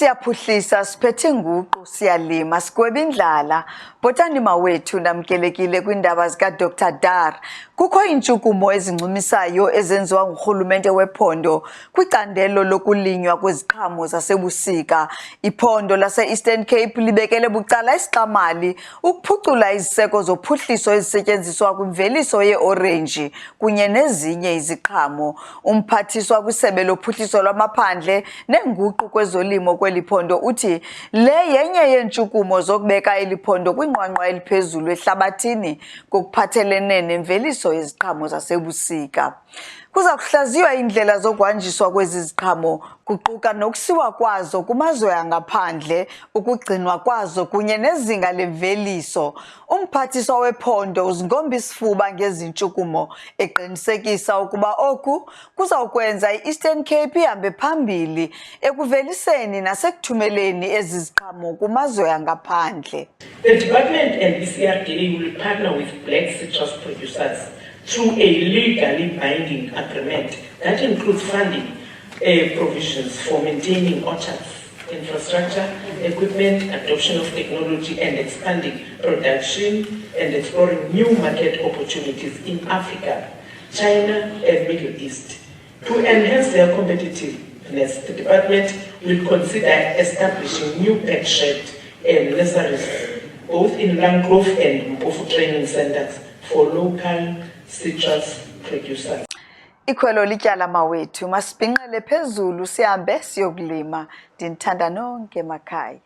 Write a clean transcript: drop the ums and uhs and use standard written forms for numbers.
Siyaphuhlisa siphethe nguqu siyalima sigweba indlala botani mawethu namkelekile kwindaba zika Dr Dar. Kukho intshukumo ezincumisayo ezenziwa ngurhulumente wephondo kwicandelo lokulinywa kweziqhamo zasebusika. Iphondo lase-Eastern Cape libekele bucala isixamali ukuphucula iziseko zophuhliso ezisetyenziswa kwimveliso yeorenji kunye nezinye iziqhamo. Umphathiswa kwisebe lophuhliso lwamaphandle nenguqu kwezolimo kweli phondo uthi le yenye yentshukumo zokubeka eli phondo kwinqwanqwa eliphezulu ehlabathini kokuphathelene nemveliso yeziqhamo zasebusika. Kuza kuhlaziywa indlela zokwanjiswa kwezi ziqhamo kuquka nokusiwa kwazo kumazwe angaphandle, ukugcinwa kwazo kunye nezinga lemveliso. Umphathiswa wephondo uzingomba isifuba ngezi ntshukumo eqinisekisa ukuba oku kuzawukwenza i-Eastern Cape ihambe phambili ekuveliseni nasekuthumeleni ezi ziqhamo kumazwe angaphandle. The department and ECRDA will partner with black citrus producers through a legally binding agreement that includes funding provisions for maintaining orchards, infrastructure, equipment, adoption of technology, and expanding production and exploring new market opportunities in Africa, China, and Middle East. To enhance their competitiveness, the department will consider establishing new pack shed and nurseries, both in Landgrove and Mpofu training centers for local citrus producers. Ikhwelo lityala mawethu, masibhinqele phezulu sihambe siyokulima. Ndinithanda nonke emakhaya.